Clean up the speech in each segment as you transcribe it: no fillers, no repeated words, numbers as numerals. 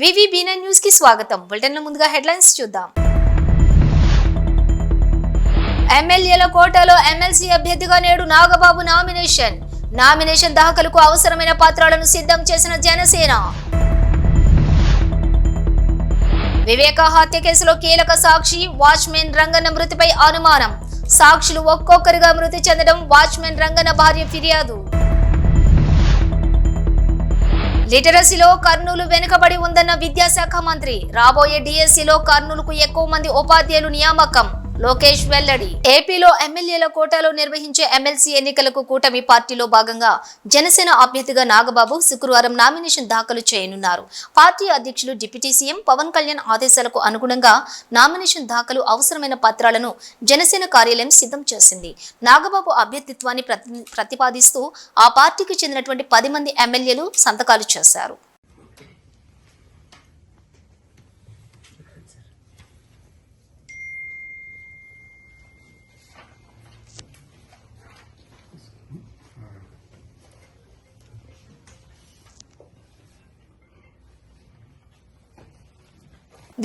VVB9 news కి స్వాగతం. Bulletin లో ముందుగా హెడ్లైన్స్ చూద్దాం. ఎమ్మెల్యేల కోటాలో ఎమ్మెల్సీ అభ్యర్థిగా నేడు నాగబాబు నామినేషన్ దాఖలుకు అవసరమైన పత్రాలను సిద్ధం చేసిన జనసేన. వివేక హత్య కేసులో కీలక సాక్షి వాచ్మెన్ రంగన్న మృతిపై అనుమానం. సాక్షులు ఒక్కొక్కరిగా మృతి చెందడం వాచ్మెన్ రంగన్న భార్య ఫిర్యాదు. లిటరసీలో కర్నూలు వెనుకబడి ఉందన్న విద్యాశాఖ మంత్రి. రాబోయే డిఎస్సిలో కర్నూలుకు ఎక్కువ మంది ఉపాధ్యాయులు నియామకం. లోకేష్ వెల్లడి. ఏపీలో ఎమ్మెల్యేల కోటాలో నిర్వహించే ఎమ్మెల్సీ ఎన్నికలకు కూటమి పార్టీలో భాగంగా జనసేన అభ్యర్థిగా నాగబాబు శుక్రవారం నామినేషన్ దాఖలు చేయనున్నారు. పార్టీ అధ్యక్షులు డిప్యూటీ సీఎం పవన్ కళ్యాణ్ ఆదేశాలకు అనుగుణంగా నామినేషన్ దాఖలు అవసరమైన పత్రాలను జనసేన కార్యాలయం సిద్ధం చేసింది. నాగబాబు అభ్యర్థిత్వాన్ని ప్రతిపాదిస్తూ ఆ పార్టీకి చెందినటువంటి 10 మంది ఎమ్మెల్యేలు సంతకాలు చేశారు.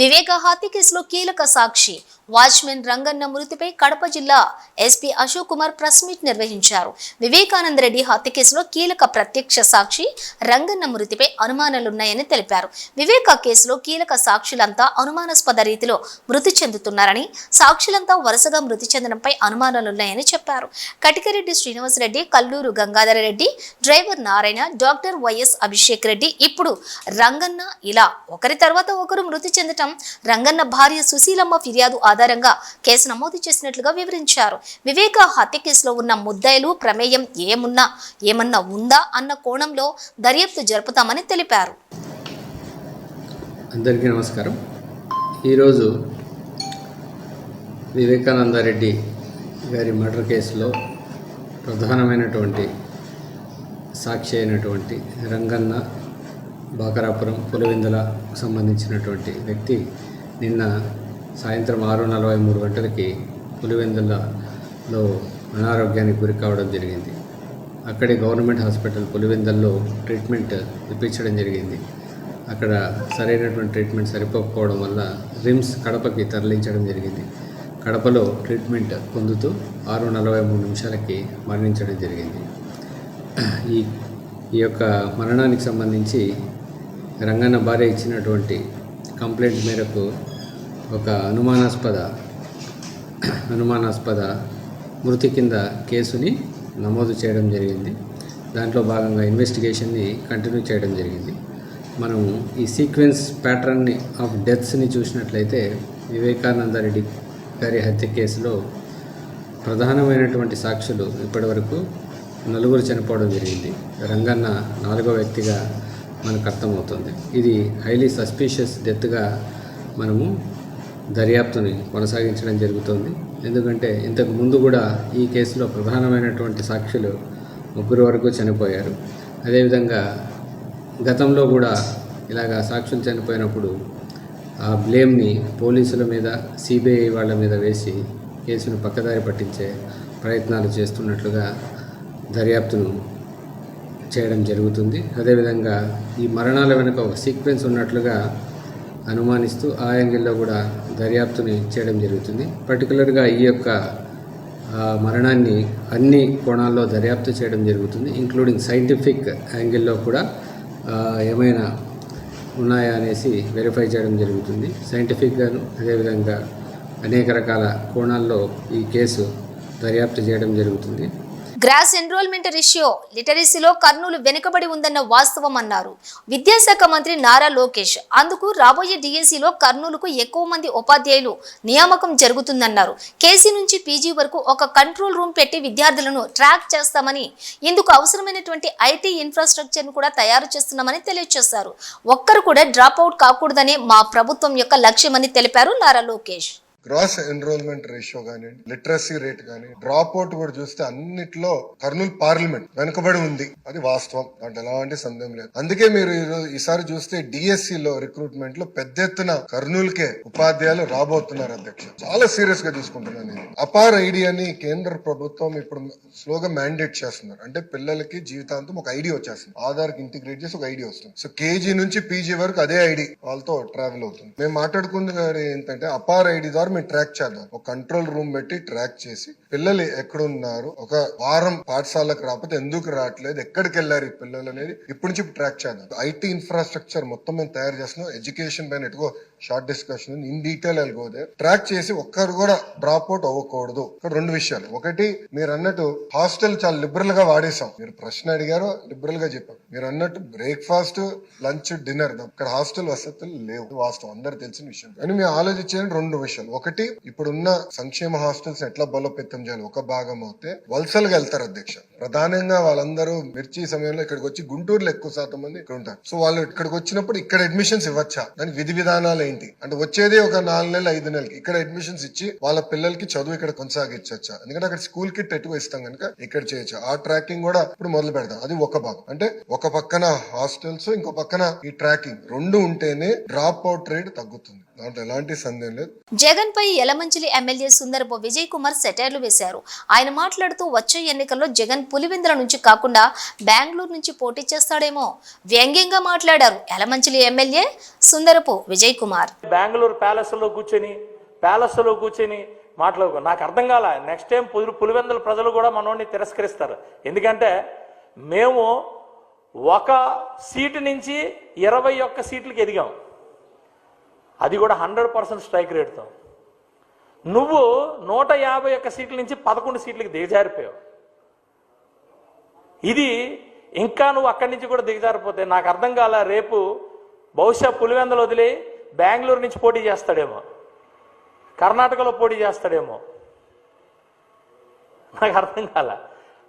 వివేక హత్య కేసులో కీలక సాక్షి వాచ్మెన్ రంగన్న మృతిపై కడప జిల్లా SP Ashok Kumar press meet నిర్వహించారు. వివేకానంద రెడ్డి హత్య కేసులో కీలక ప్రత్యక్ష సాక్షి రంగన్న మృతిపై అనుమానాలున్నాయని తెలిపారు. వివేక కేసులో కీలక సాక్షులంతా అనుమానాస్పద రీతిలో మృతి చెందుతున్నారని, సాక్షులంతా వరుసగా మృతి చెందడంపై అనుమానాలున్నాయని చెప్పారు. Katikareddy Srinivasareddy, Kalluru Gangadhara Reddy, driver Narayana, doctor YS Abhishek Reddy, ఇప్పుడు రంగన్న, ఇలా ఒకరి తర్వాత ఒకరు మృతి చెందటం రంగన్న భార్య సుశీలమ్మ ఫిర్యాదు ఆధారంగా కేసు నమోదు చేసినట్లుగా వివరించారు. వివేక హత్య కేసులో ఉన్న ముద్దాయిలు ప్రమేయం ఏమన్నా ఉందా అన్న కోణంలో దర్యాప్తు జరుపుతామని తెలిపారు. అందరికీ నమస్కారం. ఈరోజు వివేకానందరెడ్డి గారి మర్డర్ కేసులో ప్రధానమైనటువంటి సాక్షి అయినటువంటి రంగన్న బాకరాపురం పులివెందులకు సంబంధించినటువంటి వ్యక్తి నిన్న సాయంత్రం 6:43 గంటలకి పులివెందులలో అనారోగ్యానికి గురి కావడం జరిగింది. అక్కడి గవర్నమెంట్ హాస్పిటల్ పులివెందుల్లో ట్రీట్మెంట్ ఇప్పించడం జరిగింది. అక్కడ సరైనటువంటి ట్రీట్మెంట్ సరిపోకపోవడం వల్ల రిమ్స్ కడపకి తరలించడం జరిగింది. కడపలో ట్రీట్మెంట్ పొందుతూ 6:43 మరణించడం జరిగింది. ఈ యొక్క మరణానికి సంబంధించి రంగన్న భార్య ఇచ్చినటువంటి కంప్లైంట్ మేరకు ఒక అనుమానాస్పద మృతి కింద కేసుని నమోదు చేయడం జరిగింది. దాంట్లో భాగంగా ఇన్వెస్టిగేషన్ని కంటిన్యూ చేయడం జరిగింది. మనము ఈ సీక్వెన్స్ ప్యాటర్న్ని ఆఫ్ డెత్స్ని చూసినట్లయితే వివేకానందరెడ్డి గారి హత్య కేసులో ప్రధానమైనటువంటి సాక్షులు ఇప్పటివరకు 4 చనిపోవడం జరిగింది. రంగన్న 4వ వ్యక్తిగా మనకు అర్థమవుతుంది. ఇది హైలీ సస్పీషియస్ డెత్గా మనము దర్యాప్తుని కొనసాగించడం జరుగుతుంది. ఎందుకంటే ఇంతకు ముందు కూడా ఈ కేసులో ప్రధానమైనటువంటి సాక్షులు 3 వరకు చనిపోయారు. అదేవిధంగా గతంలో కూడా ఇలాగా సాక్షులు చనిపోయినప్పుడు ఆ బ్లేమ్ని పోలీసుల మీద, సిబిఐ వాళ్ళ మీద వేసి కేసును పక్కదారి పట్టించే ప్రయత్నాలు చేస్తున్నట్లుగా దర్యాప్తును చేయడం జరుగుతుంది. అదేవిధంగా ఈ మరణాల వెనుక ఒక సీక్వెన్స్ ఉన్నట్లుగా అనుమానిస్తూ ఆ యాంగిల్లో కూడా దర్యాప్తుని చేయడం జరుగుతుంది. పర్టికులర్గా ఈ యొక్క మరణాన్ని అన్ని కోణాల్లో దర్యాప్తు చేయడం జరుగుతుంది, ఇంక్లూడింగ్ సైంటిఫిక్ యాంగిల్లో కూడా ఏమైనా ఉన్నాయా అనేసి వెరిఫై చేయడం జరుగుతుంది. సైంటిఫిక్గాను అదేవిధంగా అనేక రకాల కోణాల్లో ఈ కేసు దర్యాప్తు చేయడం జరుగుతుంది. గ్రాస్ ఎన్రోల్మెంట్ రేషియో లిటరసీలో కర్నూలు వెనుకబడి ఉందన్న వాస్తవం అన్నారు విద్యాశాఖ మంత్రి నారా లోకేష్. అందుకు రాబోయే డిఎస్సిలో కర్నూలుకు ఎక్కువ మంది ఉపాధ్యాయులు నియామకం జరుగుతుందన్నారు. కేసీ నుంచి పీజీ వరకు ఒక కంట్రోల్ రూమ్ పెట్టి విద్యార్థులను ట్రాక్ చేస్తామని, ఇందుకు అవసరమైనటువంటి ఐటీ ఇన్ఫ్రాస్ట్రక్చర్ను కూడా తయారు చేస్తున్నామని తెలియజేశారు. ఒక్కరు కూడా డ్రాప్ అవుట్ కాకూడదనే మా ప్రభుత్వం యొక్క లక్ష్యమని తెలిపారు Nara Lokesh. Gross enrolment ratio కానీ, లిటరసీ రేట్ కానీ, డ్రాప్ అవుట్ కూడా చూస్తే అన్నిట్లో కర్నూలు పార్లమెంట్ వెనుకబడి ఉంది. అది వాస్తవం, దాంట్లో ఎలాంటి సందేహం లేదు. అందుకే మీరు ఈసారి చూస్తే డిఎస్సి లో రిక్రూట్మెంట్ లో పెద్ద ఎత్తున కర్నూలుకే ఉపాధ్యాయులు రాబోతున్నారు అధ్యక్ష. చాలా సీరియస్ గా తీసుకుంటున్నాను నేను. అపార్ ఐడి అని కేంద్ర ప్రభుత్వం ఇప్పుడు స్లోగా మ్యాండేట్ చేస్తున్నారు. అంటే పిల్లలకి జీవితాంతం ఒక ఐడి వచ్చేస్తుంది, ఆధార్ కి ఇంటిగ్రేట్ చేసి ఒక ఐడి వస్తుంది. సో కేజీ నుంచి పీజీ వరకు అదే ఐడి వాళ్ళతో ట్రావెల్ అవుతుంది. మేము మాట్లాడుకుంది ఏంటంటే అపార్ ఐడి ద్వారా మేము ట్రాక్ చేద్దాం. ఒక కంట్రోల్ రూమ్ పెట్టి ట్రాక్ చేసి పిల్లలు ఎక్కడున్నారు, ఒక వారం పాఠశాలకు రాకపోతే ఎందుకు రావట్లేదు, ఎక్కడికి వెళ్ళారు ఈ పిల్లలు అనేది ఇప్పటి నుంచి ట్రాక్ చేద్దాం. ఐటీ ఇన్ఫ్రాస్ట్రక్చర్ మొత్తం మేము తయారు చేస్తున్నాం. ఎడ్యుకేషన్ పైన ఎటుకో షార్ట్ డిస్కషన్ ఇన్ డీటెయిల్ వెళ్ళిపోతే ట్రాక్ చేసి ఒక్కరు కూడా డ్రాప్ అవుట్ అవ్వకూడదు. ఇక్కడ 2 విషయాలు. ఒకటి, మీరు అన్నట్టు హాస్టల్ చాలా లిబరల్ గా వాడేసాం. మీరు ప్రశ్న అడిగారో లిబరల్ గా చెప్పారు. మీరు అన్నట్టు బ్రేక్ఫాస్ట్, లంచ్, డిన్నర్ ఇక్కడ హాస్టల్ వసతులు లేవు, వాస్తవం, అందరు తెలిసిన విషయం. కానీ మేము ఆలోచించే 2 విషయాలు. ఒకటి, ఇప్పుడున్న సంక్షేమ హాస్టల్స్ ఎట్లా బలోపేతం చేయాలి ఒక భాగం అవుతే వలసలుగా వెళ్తారు అధ్యక్ష. ప్రధానంగా వాళ్ళందరూ మిర్చి సమయంలో ఇక్కడికి వచ్చి, గుంటూరులో ఎక్కువ శాతం మంది ఇక్కడ ఉంటారు. సో వాళ్ళు ఇక్కడికి వచ్చినప్పుడు ఇక్కడ అడ్మిషన్స్ ఇవ్వచ్చా, దాని విధి విధానాలు ఏంటి అంటే వచ్చేది ఒక 4 నెలలు 5 నెలలకి ఇక్కడ అడ్మిషన్స్ ఇచ్చి వాళ్ళ పిల్లలకి చదువు ఇక్కడ కొనసాగించచ్చా, ఎందుకంటే అక్కడ స్కూల్ కిట్ ఎటువ ఇస్తాం కనుక ఇక్కడ చేయొచ్చు. ఆ ట్రాకింగ్ కూడా ఇప్పుడు మొదలు పెడతాం. అది ఒక భాగం. అంటే ఒక పక్కన హాస్టల్స్, ఇంకో పక్కన ఈ ట్రాకింగ్ 2 ఉంటేనే డ్రాప్ అవుట్ రేట్ తగ్గుతుంది, దాంట్లో ఎలాంటి సందేహం లేదు. జగన్ పై యలమంచిలి ఎమ్మెల్యే సుందరపు విజయ్ కుమార్ సెటైర్లు వేశారు. ఆయన మాట్లాడుతూ వచ్చే ఎన్నికల్లో జగన్ పులివెందుల నుంచి కాకుండా బెంగళూరు నుంచి పోటీ చేస్తాడేమో వ్యంగ్యంగా మాట్లాడారు యలమంచిలి ఎమ్మెల్యే సుందరపు విజయ్ కుమార్. బెంగళూరు ప్యాలెస్ లో కూర్చొని మాట్లాడుకో, నాకు అర్థం కాల. నెక్స్ట్ టైం పులివెందుల ప్రజలు కూడా మనోడిని తిరస్కరిస్తారు. ఎందుకంటే మేము 1 సీటు నుంచి 21 సీట్లకి ఎదిగాం, అది కూడా 100% స్ట్రైక్ రేట్తో. నువ్వు 151 సీట్ల నుంచి 11 సీట్లకి దిగజారిపోయావు. ఇది ఇంకా నువ్వు అక్కడి నుంచి కూడా దిగజారిపోతే నాకు అర్థం కాల. రేపు బహుశా పులివెందులు వదిలి బెంగళూరు నుంచి పోటీ చేస్తాడేమో, కర్ణాటకలో పోటీ చేస్తాడేమో, నాకు అర్థం కాల.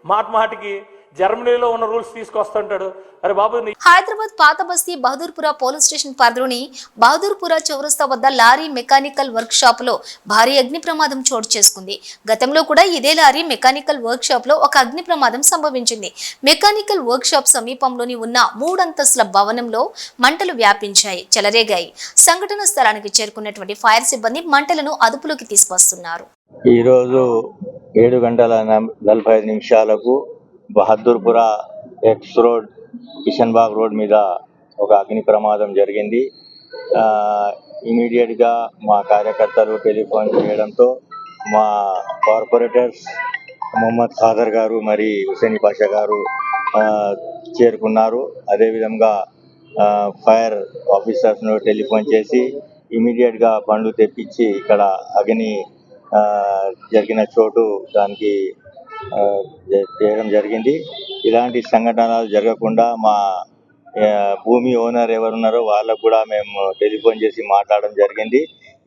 మాటికి జర్మనీలో ఉన్న రూల్స్ తీసుకొస్తుంటాడు. అరే బాబు, హైదరాబాద్ పాత బస్తీ బహదూర్పుర పోలీస్ స్టేషన్ పరిధిలోని బహదూర్పుర చౌరస్తా వద్ద లారీ మెకానికల్ వర్క్ షాప్ లో భారీ అగ్ని ప్రమాదం చోటు చేసుకుంది. గతంలో కూడా ఇదే లారీ మెకానికల్ వర్క్ షాప్ లో ఒక అగ్ని ప్రమాదం సంభవించింది. మెకానికల్ వర్క్ షాప్ సమీపంలోని ఉన్న 3 అంతస్తుల భవనంలో మంటలు వ్యాపించాయి, చెలరేగాయి. సంఘటన స్థలానికి చేరుకున్నటువంటి ఫైర్ సిబ్బంది మంటలను అదుపులోకి తీసుకొస్తున్నారు. ఈరోజు 7:45 బహదూర్పుర ఎక్స్ రోడ్, కిషన్ బాగ్ రోడ్ మీద ఒక అగ్ని ప్రమాదం జరిగింది. ఇమీడియట్గా మా కార్యకర్తలు టెలిఫోన్ చేయడంతో మా కార్పొరేటర్స్ మొహమ్మద్ ఖాదర్ గారు మరి హుసేని పాషా గారు చేరుకున్నారు. అదేవిధంగా ఫైర్ ఆఫీసర్స్ను టెలిఫోన్ చేసి ఇమీడియట్గా బండ్లు తెప్పించి ఇక్కడ అగ్ని జరిగిన చోటు దానికి చేయడం జరిగింది. ఇలాంటి సంఘటనలు జరగకుండా మా భూమి ఓనర్ ఎవరున్నారో వాళ్ళకు కూడా మేము టెలిఫోన్ చేసి మాట్లాడడం జరిగింది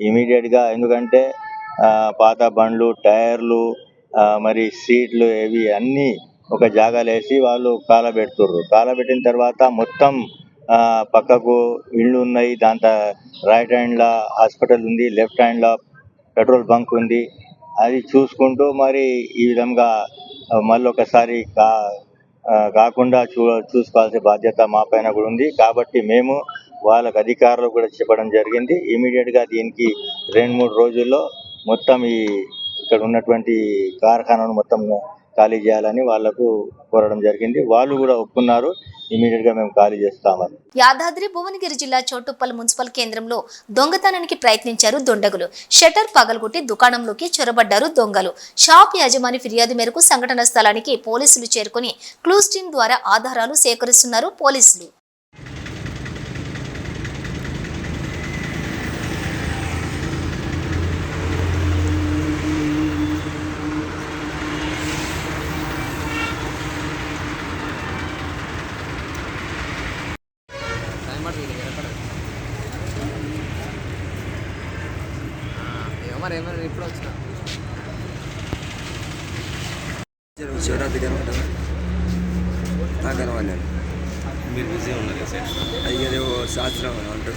ఇమీడియట్గా. ఎందుకంటే పాత బండ్లు, టైర్లు, మరి సీట్లు ఇవి అన్నీ ఒక జాగాలో వేసి వాళ్ళు కాలబెడుతుర్రు. కాలబెట్టిన తర్వాత మొత్తం పక్కకు ఇళ్ళు ఉన్నాయి, దాంతో రైట్ హ్యాండ్లో హాస్పిటల్ ఉంది, లెఫ్ట్ హ్యాండ్లో పెట్రోల్ బంక్ ఉంది. అది చూసుకుంటూ మరి ఈ విధంగా మళ్ళీ ఒకసారి కాకుండా చూసుకోవాల్సిన బాధ్యత మా పైన కూడా ఉంది. కాబట్టి మేము వాళ్ళకి అధికారులు కూడా చెప్పడం జరిగింది. ఇమీడియట్గా దీనికి 2-3 రోజుల్లో మొత్తం ఇక్కడ ఉన్నటువంటి కార్ఖానాను మొత్తం ఖాళీ చేయాలని వాళ్లకు కోరడం జరిగింది. వాళ్ళు కూడా ఒప్పుకున్నారు, ఇమీడియట్ గా మేము ఖాళీ చేస్తామని. యాదాద్రి భువనగిరి జిల్లా చోటుప్పల్ మున్సిపల్ కేంద్రంలో దొంగతనానికి ప్రయత్నించారు దుండగులు. షట్టర్ పగలగొట్టి దుకాణంలోకి చొరబడ్డారు దొంగలు. షాప్ యజమాని ఫిర్యాదు మేరకు సంఘటన స్థలానికి పోలీసులు చేరుకుని క్లూస్ టీం ద్వారా ఆధారాలు సేకరిస్తున్నారు పోలీసులు. ఇప్పుడు వచ్చిన శివరాత్రి కనబడ్డా నాకు కనబడ్డాను. మీరు బిజీ ఉన్నారు అయ్యేదేవో శాస్త్రం అంటారు.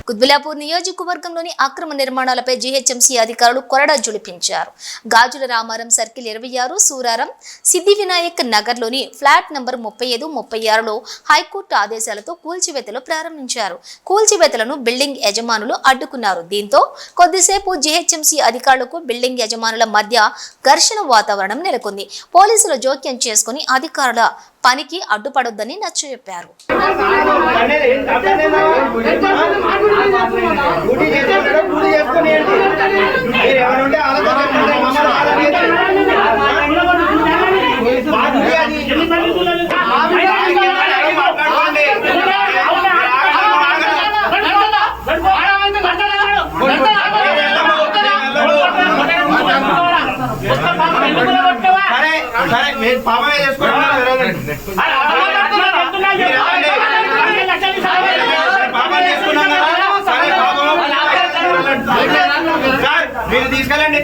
కుత్బుల్లాపూర్ నియోజకవర్గంలోని అక్రమ నిర్మాణాలపై జీహెచ్ఎంసీ అధికారులు కొరడా జులిపించారు. గాజుల రామారం సర్కిల్ 26, సూరారం, సిద్ధి వినాయక్ నగర్లోని ఫ్లాట్ నంబర్ 35, 36లో హైకోర్టు ఆదేశాలతో కూల్చివేతలు ప్రారంభించారు. కూల్చివేతలను బిల్డింగ్ యజమానులు అడ్డుకున్నారు. దీంతో కొద్దిసేపు జీహెచ్ఎంసీ అధికారులకు బిల్డింగ్ యజమానుల మధ్య ఘర్షణ వాతావరణం నెలకొంది. పోలీసులు జోక్యం చేసుకుని అధికారుల పనికి అడ్డుపడొద్దని నచ్చజెప్పారు. పాపమే మీరు తీసుకెళ్ళండి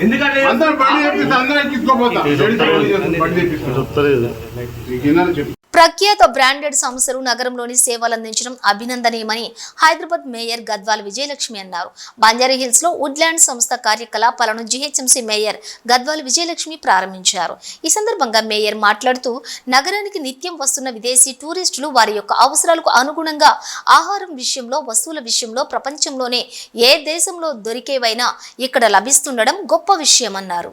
ఎందుకంటే ప్రఖ్యాత బ్రాండెడ్ సంస్థలు నగరంలోని సేవలందించడం అభినందనీయమని హైదరాబాద్ మేయర్ గద్వాల్ విజయలక్ష్మి అన్నారు. బంజారాహిల్స్ లో వుడ్లాండ్ సంస్థ కార్యకలాపాలను జీహెచ్ఎంసీ మేయర్ గద్వాల్ విజయలక్ష్మి ప్రారంభించారు. ఈ సందర్భంగా మేయర్ మాట్లాడుతూ నగరానికి నిత్యం వస్తున్న విదేశీ టూరిస్టులు వారి యొక్క అవసరాలకు అనుగుణంగా ఆహారం విషయంలో, వస్తువుల విషయంలో ప్రపంచంలోనే ఏ దేశంలో దొరికేవైనా ఇక్కడ లభిస్తుండడం గొప్ప విషయమన్నారు.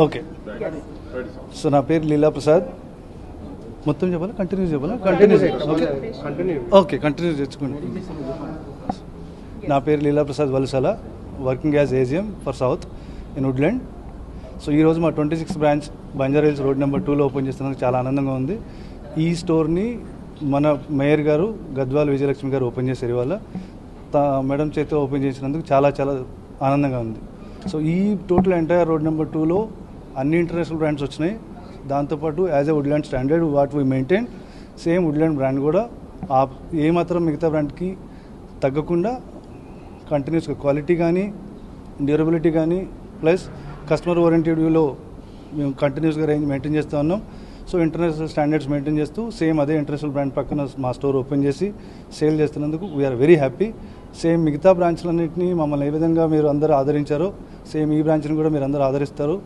ఓకే, సో నా పేరు లీలా ప్రసాద్. మొత్తం చెప్పాలా, కంటిన్యూ చెప్పాలా? కంటిన్యూ తెచ్చుకోండి. నా పేరు Leela Prasad Valasala, working as AGM for south in Woodland. So ఈరోజు మా 26th branch Banjara Hills road number 2లో ఓపెన్ చేస్తున్నందుకు చాలా ఆనందంగా ఉంది. ఈ స్టోర్ని మన మేయర్ గారు గద్వాల్ విజయలక్ష్మి గారు ఓపెన్ చేశారు. ఇవాళ మేడం చేతితో ఓపెన్ చేసినందుకు చాలా చాలా ఆనందంగా ఉంది. సో ఈ టోటల్ ఎంటైర్ రోడ్ నెంబర్ 2లో అన్ని ఇంటర్నేషనల్ బ్రాండ్స్ వచ్చినాయి. దాంతోపాటు as a Woodland standard what we maintain, same Woodland brand కూడా ఏమాత్రం మిగతా బ్రాండ్కి తగ్గకుండా కంటిన్యూస్గా క్వాలిటీ కానీ, డ్యూరబిలిటీ కానీ, ప్లస్ కస్టమర్ ఓరియంటెడ్ వ్యూలో మేము కంటిన్యూస్గా రేంజ్ మెయింటైన్ చేస్తూ ఉన్నాం. సో ఇంటర్నేషనల్ స్టాండర్డ్స్ మెయింటైన్ చేస్తూ సేమ్ అదే ఇంటర్నేషనల్ బ్రాండ్ పక్కన మా స్టోర్ ఓపెన్ చేసి సేల్ చేస్తున్నందుకు వీఆర్ వెరీ హ్యాపీ. సేమ్ మిగతా బ్రాంచ్లన్నింటినీ మమ్మల్ని ఏ విధంగా మీరు అందరూ ఆదరించారో సేమ్ ఈ బ్రాంచ్ని కూడా మీరు అందరూ ఆదరిస్తారు.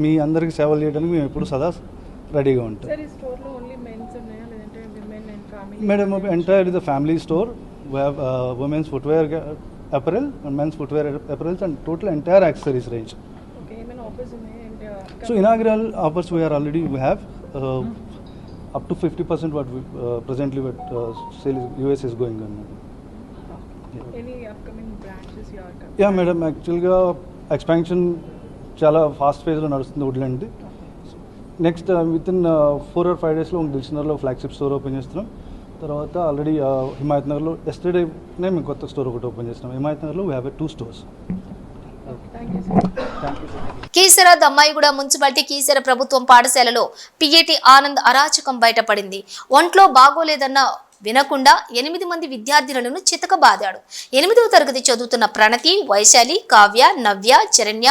మీ అందరికీ సేవలు చేయడానికి మేము ఎప్పుడు సదా రెడీగా ఉంటాం. Madam entire the family store, we have women's footwear apparel and men's footwear apparels and total entire accessories range. So inaugural offers we have up to 50% what we presently what sale is, US is going on. Any upcoming branches you are coming? Yeah, madam, యాక్చువల్గా expansion చాలా fast ఫేజ్లో నడుస్తుంది వుడ్లాండ్ది. Next within 4 or 5 daysలో దిల్సుఖ్నగర్లో flagship store open చేస్తున్నాం. తర్వాత already Himayat నగర్లో ఎస్టర్డేనే మేము కొత్త స్టోర్ ఒకటి ఓపెన్ చేస్తున్నాం. హిమాయత్ నగర్లో we have 2 stores. Thank you, sir. Keesara Dammaiguda municipality Keesara ప్రభుత్వం పాఠశాలలో పిఏటి ఆనంద్ అరాచకం బయటపడింది. ఒంట్లో బాగోలేదన్న వినకుండా 8 మంది విద్యార్థినులను చితకబాదాడు. 8వ తరగతి చదువుతున్న ప్రణతి, వైశాలి, కావ్య, నవ్య, చరణ్య,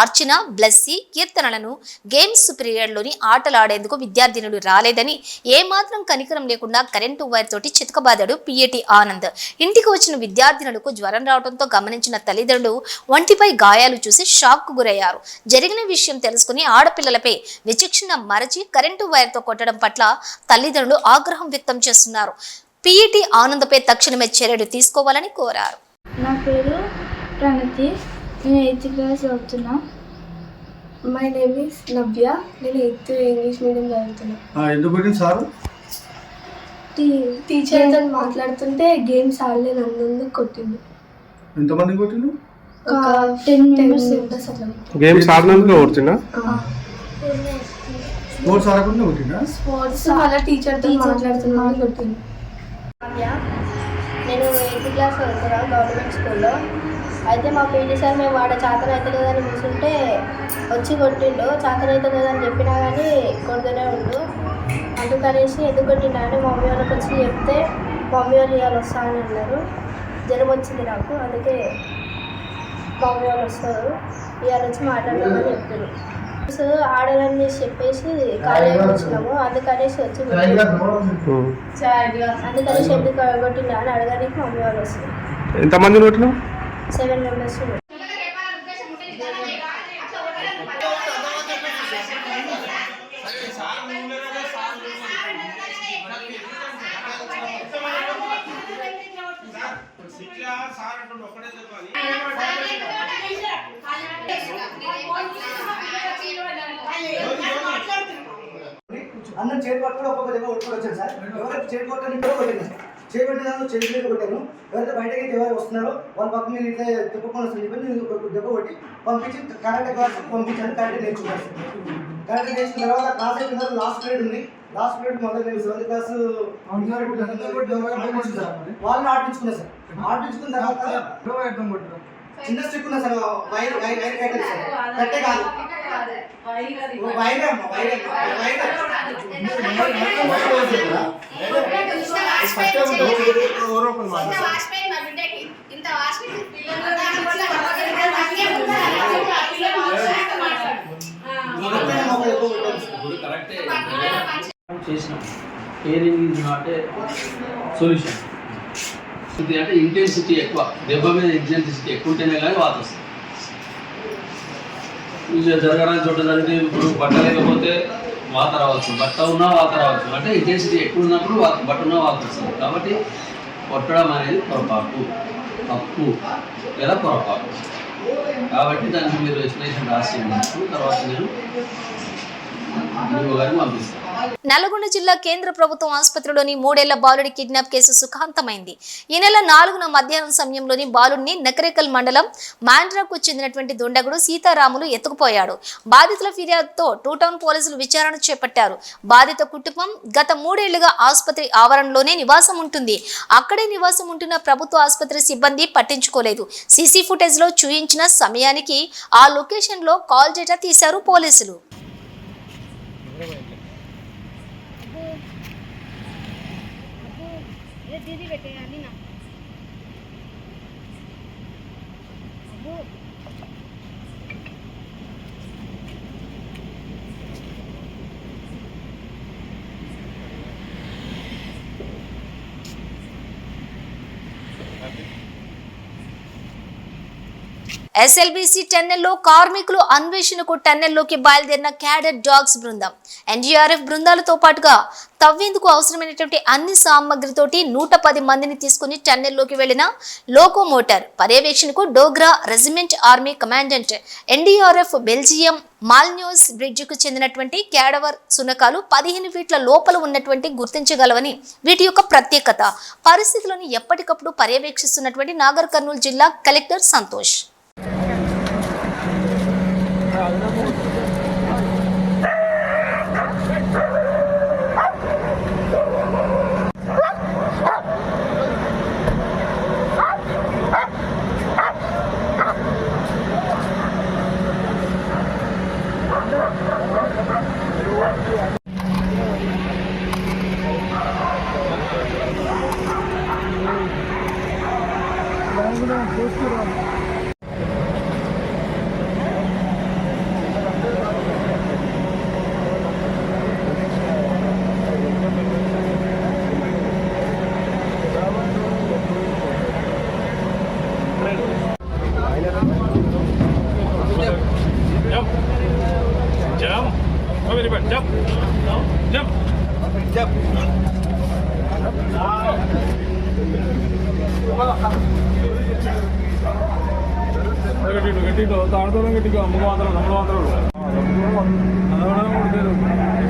అర్చన, బ్లెస్సీ కీర్తనలను గేమ్స్ పీరియడ్లోని ఆటలాడేందుకు విద్యార్థినులు రాలేదని ఏమాత్రం కనికరం లేకుండా కరెంటు వైర్ తోటి చితకబాదాడు పిఏటి ఆనంద్. ఇంటికి వచ్చిన విద్యార్థినులకు జ్వరం రావడంతో గమనించిన తల్లిదండ్రులు ఒంటిపై గాయాలు చూసి షాక్కు గురయ్యారు. జరిగిన విషయం తెలుసుకుని ఆడపిల్లలపై విచక్షణ మరచి కరెంటు వైర్తో కొట్టడం పట్ల తల్లిదండ్రులు ఆగ్రహం వ్యక్తం చేస్తున్నారు. పిఈటి ఆనందపై తక్షణమే చర్యలు తీసుకోవాలని కోరారు. నా పేరు ప్రణతి, నేను 8th క్లాస్ చదువుతున్నా. మై నేమ్ ఇస్ నవ్య, నేను 8th ఇంగ్లీష్ మీడియం చదువుతున్నా. ఎందుకు పెట్టింది సార్? టీచర్తో మాట్లాడుతుంటే గేమ్స్ ఆడలేదు అన్నందుకు కొట్టిండు. ఎంతమంది కొట్టిండు? ఒక 10 members ఉంటారు అట్లా. గేమ్స్ ఆడినందుకు కొడుతున్నా? స్పోర్ట్స్ ఆడకుండా కొట్టిండా? స్పోర్ట్స్ అలా టీచర్తో మాట్లాడుతున్నా కొట్టిండు. నేను 8th క్లాస్ చదువుతున్నా గవర్నమెంట్ స్కూల్లో. అయితే మా పీటీ సార్ మేము వాడ చేతన అయితే లేదని కూర్చుంటే వచ్చి కొట్టిండు. చేతన అయితే లేదని చెప్పినా కానీ కొడుతూనే ఉండు. అందుకనేసి ఎందుకు కొట్టిండా అని మమ్మీ వాళ్ళకి వచ్చి చెప్తే మమ్మీ వాళ్ళు ఇవాళ వస్తా అని అన్నారు. జ్వరం వచ్చింది నాకు, అందుకే మమ్మీ వాళ్ళు వస్తారు ఇవాళ వచ్చి మాట్లాడదామని చెప్పారు. ఆడాలని చెప్పేసి కాలేజీ వచ్చినాము, అందుకనేసి వచ్చి అందుకనేసి ఎందుకు కొట్టిందా అని అడగడానికి మమ్మీ వాళ్ళు వస్తారు. ఎంతమంది కొట్టినావు? 7 members. అందరం చేతి పట్టుకుని ఒక్కొక్క దెబ్బ కొట్టుకొని వచ్చాను సార్. ఎవరైతే చేతి కొట్టని కూడా కొట్టాను సార్. చేతి కొట్టిన చేతి మీద కొట్టాను. ఎవరైతే బయటకి ఎవరు వస్తున్నారో వాళ్ళ పక్కన నేను ఇట్లా తిప్పకుండా వస్తుంది చెప్పి నేను దెబ్బ కొట్టి పంపించి కరాటే క్లాస్కి పంపించాను. కరాటే నేర్చుకున్నాను. కరాటే నేర్చుకున్న తర్వాత క్లాస్ అయిపోయిన లాస్ట్ పీరియడ్ ఉంది. లాస్ట్ పీరియడ్ మొదలు నేను 7th క్లాస్ వాళ్ళని ఆడించుకున్నా సార్. ఆడించుకున్న తర్వాత చిన్న స్టిక్ ఉన్నా సార్, వైర్ కట్టారు సార్. కట్టే కాదు చేసినాం. Caring is not a solution. అంటే ఇంటెన్సిటీ ఎక్కువ, దెబ్బ మీద ఇంటెన్సిటీ ఎక్కువ ఉంటేనే కానీ వాత వస్తుంది. జరగడానికి చోట జరిగితే ఇప్పుడు బట్ట లేకపోతే వాత రావచ్చు, బట్ట ఉన్నా వాత రావచ్చు. అంటే ఇంటెన్సిటీ ఎక్కువ ఉన్నప్పుడు బట్ట ఉన్నా వాత వస్తుంది. కాబట్టి కొట్టడం అనేది పొరపాటు, తప్పు లేదా పొరపాటు. కాబట్టి దానికి మీరు ఎక్స్ప్లెనేషన్ రాసి తర్వాత నేను పంపిస్తాను. నల్గొండ జిల్లా కేంద్ర ప్రభుత్వ ఆసుపత్రిలోని 3 ఏళ్ల బాలుడి కిడ్నాప్ కేసు సుఖాంతమైంది. ఈ నెల 4న మధ్యాహ్నం సమయంలోని బాలుడిని నకరేకల్ మండలం మాండ్రాకు చెందినటువంటి దుండగుడు సీతారాములు ఎత్తుకుపోయాడు. బాధితుల ఫిర్యాదుతో 2 టౌన్ పోలీసులు విచారణ చేపట్టారు. బాధిత కుటుంబం గత 3 ఏళ్లుగా ఆసుపత్రి ఆవరణలోనే నివాసం ఉంటుంది. అక్కడే నివాసం ఉంటున్న ప్రభుత్వ ఆసుపత్రి సిబ్బంది పట్టించుకోలేదు. సీసీ ఫుటేజ్ లో చూయించిన సమయానికి ఆ లొకేషన్ లో కాల్ డేటా తీశారు పోలీసులు. दीदी बेटे आनी ना ఎస్ఎల్బీసీ టన్నెల్లో కార్మికులు అన్వేషణకు టన్నెల్లోకి బయలుదేరిన క్యాడెట్ డాగ్స్ బృందం ఎన్డీఆర్ఎఫ్ బృందాలతో పాటుగా తవ్వేందుకు అవసరమైనటువంటి అన్ని సామగ్రితోటి 110 మందిని తీసుకుని టన్నెల్లోకి వెళ్లిన లోకోమోటర్ పర్యవేక్షణకు Dogra regiment army commandant NDRF Belgium మాల్న్యూస్ బ్రిడ్జికు చెందినటువంటి క్యాడవర్ సునకాలు 15 ఫీట్ల లోపల ఉన్నటువంటి గుర్తించగలవని వీటి యొక్క ప్రత్యేకత పరిస్థితులను ఎప్పటికప్పుడు పర్యవేక్షిస్తున్నటువంటి నాగర్ కర్నూలు జిల్లా కలెక్టర్ సంతోష్.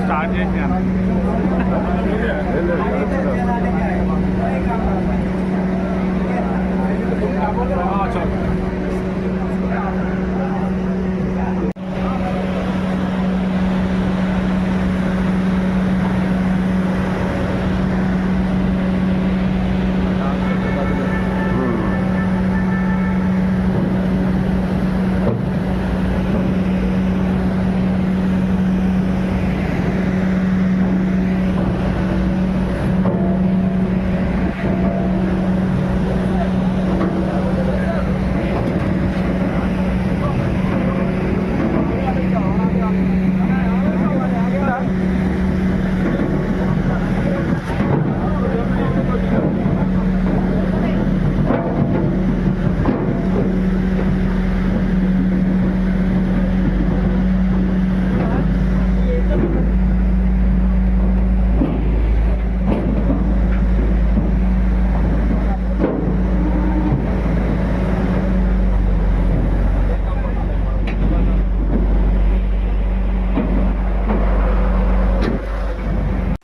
స్టార్ట్ చేసినాను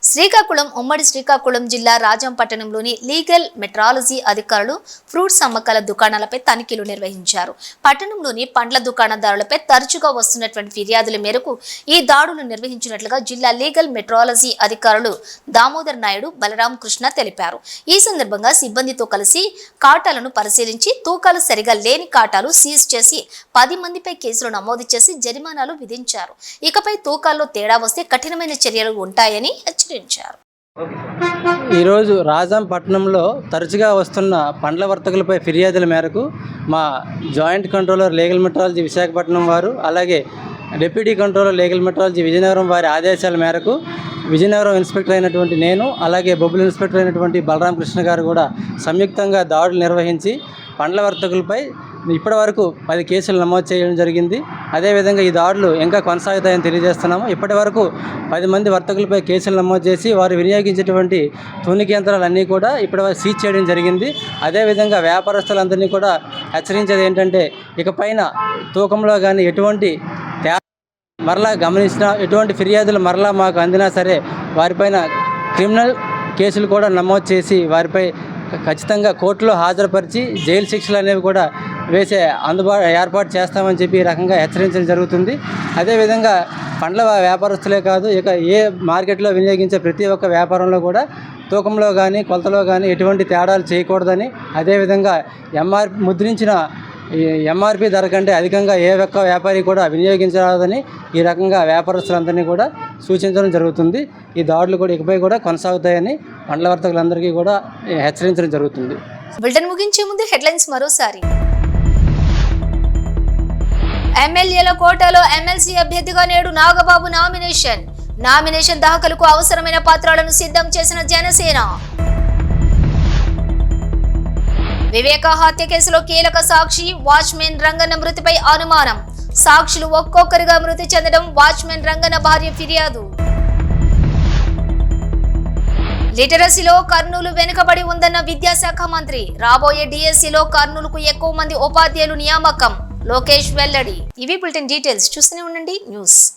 శ్రీకాకుళం ఉమ్మడి శ్రీకాకుళం జిల్లా రాజంపట్టణంలోని లీగల్ మెట్రాలజీ అధికారులు ఫ్రూట్స్ అమ్మకాల దుకాణాలపై తనిఖీలు నిర్వహించారు. పట్టణంలోని పండ్ల దుకాణదారులపై తరచుగా వస్తున్నటువంటి ఫిర్యాదుల మేరకు ఈ దాడులు నిర్వహించినట్లుగా జిల్లా లీగల్ మెట్రాలజీ అధికారులు దామోదర్ నాయుడు, బలరాం కృష్ణ తెలిపారు. ఈ సందర్భంగా సిబ్బందితో కలిసి కాటాలను పరిశీలించి తూకాలు సరిగా లేని కాటాలు సీజ్ చేసి 10 మందిపై కేసులు నమోదు చేసి జరిమానాలు విధించారు. ఇకపై తూకాల్లో తేడా వస్తే కఠినమైన చర్యలు ఉంటాయని హెచ్చరించారు. ఈరోజు రాజంపట్నంలో తరచుగా వస్తున్న పండ్ల వర్తకులపై ఫిర్యాదుల మేరకు మా joint controller legal metrology Visakhapatnam వారు, అలాగే deputy controller legal metrology Vizianagaram వారి ఆదేశాల మేరకు విజయనగరం ఇన్స్పెక్టర్ అయినటువంటి నేను, అలాగే బొబ్బుల ఇన్స్పెక్టర్ అయినటువంటి బలరాం కృష్ణ గారు కూడా సంయుక్తంగా దాడులు నిర్వహించి పండ్ల వర్తకులపై ఇప్పటివరకు 10 కేసులు నమోదు చేయడం జరిగింది. అదేవిధంగా ఈ దాడులు ఇంకా కొనసాగుతాయని తెలియజేస్తున్నాము. ఇప్పటి వరకు 10 మంది వర్తకులపై కేసులు నమోదు చేసి వారు వినియోగించేటువంటి తూనిక యంత్రాలన్నీ కూడా ఇప్పటివరకు సీజ్ చేయడం జరిగింది. అదేవిధంగా వ్యాపారస్తులందరినీ కూడా హెచ్చరించేది ఏంటంటే, ఇకపైన తూకంలో కానీ ఎటువంటి మరలా గమనించిన ఎటువంటి ఫిర్యాదులు మరలా మాకు అందినా సరే వారిపైన క్రిమినల్ కేసులు కూడా నమోదు చేసి వారిపై ఖచ్చితంగా కోర్టులో హాజరుపరిచి జైలు శిక్షలు అనేవి కూడా వేసే ఏర్పాటు చేస్తామని చెప్పి ఈ రకంగా హెచ్చరించడం జరుగుతుంది. అదేవిధంగా పండ్ల వ్యాపారస్తులే కాదు, ఇక ఏ మార్కెట్లో వినియోగించే ప్రతి ఒక్క వ్యాపారంలో కూడా తూకంలో కానీ కొలతలో కానీ ఎటువంటి తేడాలు చేయకూడదని, అదేవిధంగా ముద్రించిన ఎంఆర్పి ధర కంటే అధికంగా ఏ ఒక్క వ్యాపారి కూడా వినియోగించరాదని ఈ రకంగా వ్యాపారస్తులందరినీ కూడా సూచించడం జరుగుతుంది. ఈ దాడులు కూడా ఇకపై కూడా కొనసాగుతాయని పండ్ల వర్తకులందరికీ కూడా హెచ్చరించడం జరుగుతుంది. బులెటిన్ ముగించే ముందు హెడ్లైన్స్ మరోసారి. ఎమ్మెల్యేల కోటాలో ఎమ్మెల్సీ అభ్యర్థిగా నేడు నాగబాబు నామినేషన్ దాఖలుకు అవసరమైన పత్రాలను సిద్ధం చేసిన జనసేన. వివేక హత్య కేసులో కీలక సాక్షి వాచ్మెన్ రంగన్న మృతిపై అనుమానం. సాక్షులు ఒక్కొక్కరిగా మృతి చెందడం వాచ్మెన్ రంగన్న భార్య ఫిర్యాదు. లిటరసీలో కర్నూలు వెనుకబడి ఉందన్న విద్యాశాఖ మంత్రి. రాబోయే డిఎస్సిలో కర్నూలుకు ఎక్కువ మంది ఉపాధ్యాయులు నియామకం. లోకేష్ వెల్లడి. ఇవి బులెటిన్ డీటెయిల్స్. చూస్తూనే ఉండండి న్యూస్.